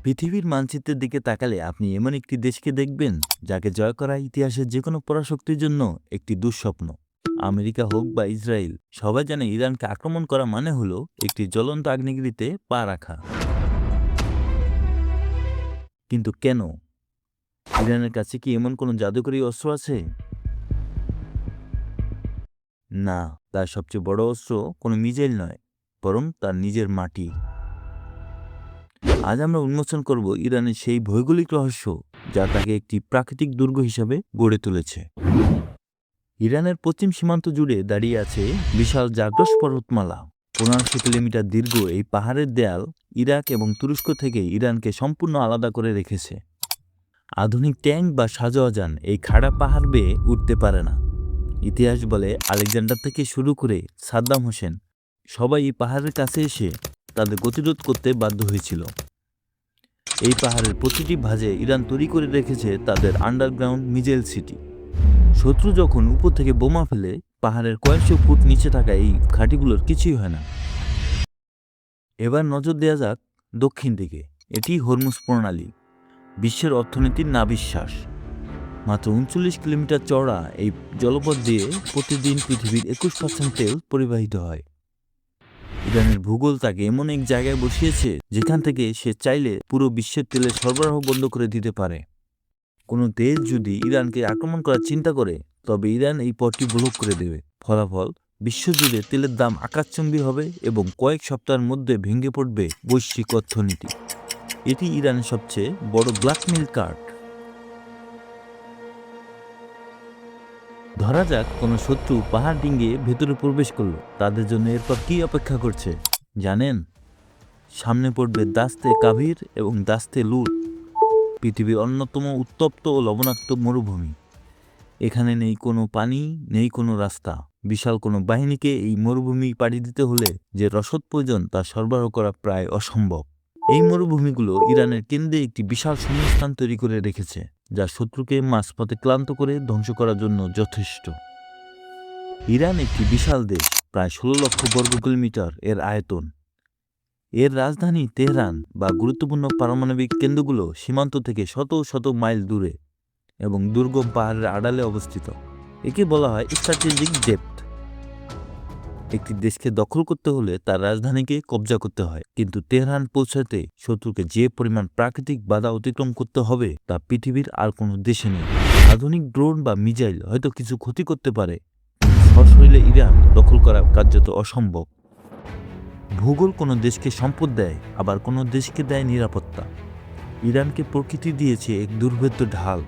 পৃথিবীর মানচিত্রের দিকে তাকালে আপনি এমন একটি দেশকে দেখবেন যাকে জয় করা ইতিহাসের যে কোনো পরাশক্তির জন্য একটি দুঃস্বপ্ন। আমেরিকা হোক বা ইসরায়েল, সবাই জানে ইরানকে আক্রমণ করা মানে হলো একটি জ্বলন্ত আগ্নেয়গিরিতে পা রাখা। কিন্তু কেন? ইরানের কাছে কি এমন কোনো জাদুকরী অস্ত্র আছে? না, তার সবচেয়ে বড় অস্ত্র কোনো মিসাইল নয়, বরং তার নিজের মাটি। আজ আমরা উন্মোচন করব ইরানের সেই ভৌগোলিক রহস্য যা তাকে একটি প্রাকৃতিক দুর্গ হিসাবে গড়ে তুলেছে। ইরানের পশ্চিম সীমান্ত জুড়ে দাঁড়িয়ে আছে বিশাল জাগ্রস পর্বতমালা। 1500 কিলোমিটার দীর্ঘ এই পাহাড়ের দেয়াল ইরাক এবং তুরস্ক থেকে ইরানকে সম্পূর্ণ আলাদা করে রেখেছে। আধুনিক ট্যাঙ্ক বা সাজোয়াজান এই খাড়া পাহাড় বেয়ে উঠতে পারে না। ইতিহাস বলে আলেকজান্ডার থেকে শুরু করে সাদ্দাম হোসেন সবাই এই পাহাড়ের কাছে এসে তাদের গতিরোধ করতে বাধ্য হয়েছিল। এই পাহাড়ের প্রতিটি ভাঁজে ইরান তৈরি করে রেখেছে তাদের আন্ডারগ্রাউন্ড মিসাইল সিটি। শত্রু যখন উপর থেকে বোমা ফেলে, পাহাড়ের কয়েকশো ফুট নিচে থাকা এই ঘাঁটিগুলোর কিছুই হয় না। এবার নজর দেওয়া যাক দক্ষিণ দিকে। এটি হরমুজ প্রণালী, বিশ্বের অর্থনীতির নাভিশ্বাস। মাত্র 39 কিলোমিটার চওড়া এই জলপথ দিয়ে প্রতিদিন পৃথিবীর 21% তেল পরিবাহিত হয়। ইরানের ভূগোল তাকে এমন এক জায়গায় বসিয়েছে যেখান থেকে সে চাইলে পুরো বিশ্বের তেলের সরবরাহ বন্ধ করে দিতে পারে। কোনো দেশ যদি ইরানকে আক্রমণ করার চিন্তা করে, তবে ইরান এই পথটি ব্লক করে দেবে। ফলাফল, বিশ্বজুড়ে তেলের দাম আকাশচুম্বী হবে এবং কয়েক সপ্তাহের মধ্যে ভেঙে পড়বে বৈশ্বিক অর্থনীতি। এটি ইরানের সবচেয়ে বড় ব্ল্যাকমেইল কার্ড। ধরা যাক কোনো শত্রু পাহাড় ডিঙ্গিয়ে ভেতরে প্রবেশ করলো, তাদের জন্য এরপর কি অপেক্ষা করছে জানেন? সামনে পড়বে দাস্তে কাভির এবং দাস্তে লুট, পৃথিবীর অন্যতম উত্তপ্ত ও লবণাক্ত মরুভূমি। এখানে নেই কোনো পানি, নেই কোনো রাস্তা। বিশাল কোনো বাহিনীকে এই মরুভূমি পাড়ি দিতে হলে যে রসদ প্রয়োজন তা সরবরাহ করা প্রায় অসম্ভব। এই মরুভূমিগুলো ইরানের কেন্দ্রে একটি বিশাল শূন্যস্থান তৈরি করে রেখেছে, যা শত্রুকে মাঝপথে ক্লান্ত করে ধ্বংস করার জন্য যথেষ্ট। ইরান একটি বিশাল দেশ, প্রায় 16 লক্ষ বর্গ কিলোমিটার এর আয়তন। এর রাজধানী তেহরান বা গুরুত্বপূর্ণ পারমাণবিক কেন্দ্রগুলো সীমান্ত থেকে শত শত মাইল দূরে এবং দুর্গম পাহাড়ের আড়ালে অবস্থিত। একে বলা হয় স্ট্র্যাটেজিক ডেপথ। একটি দেশকে দখল করতে হলে তার রাজধানীকে কব্জা করতে হয়, কিন্তু তেহরান পৌঁছাতে শত্রুকে যে পরিমাণ প্রাকৃতিক বাধা অতিক্রম করতে হবে তা পৃথিবীর আর কোনো দেশে নেই। আধুনিক ড্রোন বা মিসাইল হয়তো কিছু ক্ষতি করতে পারে, কিন্তু সশরীরে ইরান দখল করা কার্যত অসম্ভব। ভূগোল কোনো দেশকে সম্পদ দেয়, আবার কোনো দেশকে দেয় নিরাপত্তা। ইরানকে প্রকৃতি দিয়েছে এক দুর্ভেদ্য ঢাল।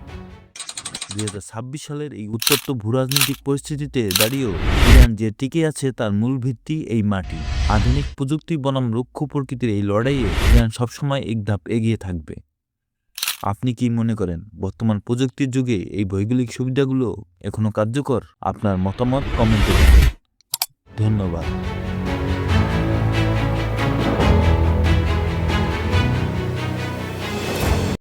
2026 সালের এই উত্তপ্ত ভূরাজনৈতিক পরিস্থিতিতে দাঁড়িয়েও ইরান যে টিকে আছে তার মূল ভিত্তি এই মাটি। আধুনিক প্রযুক্তি বনাম রুক্ষ প্রকৃতির এই লড়াইয়ে ইরান সবসময় এক ধাপ এগিয়ে থাকবে। আপনি কি মনে করেন বর্তমান প্রযুক্তির যুগে এই ভৌগোলিক সুবিধাগুলো এখনো কার্যকর? আপনার মতামত কমেন্টে লিখুন। ধন্যবাদ।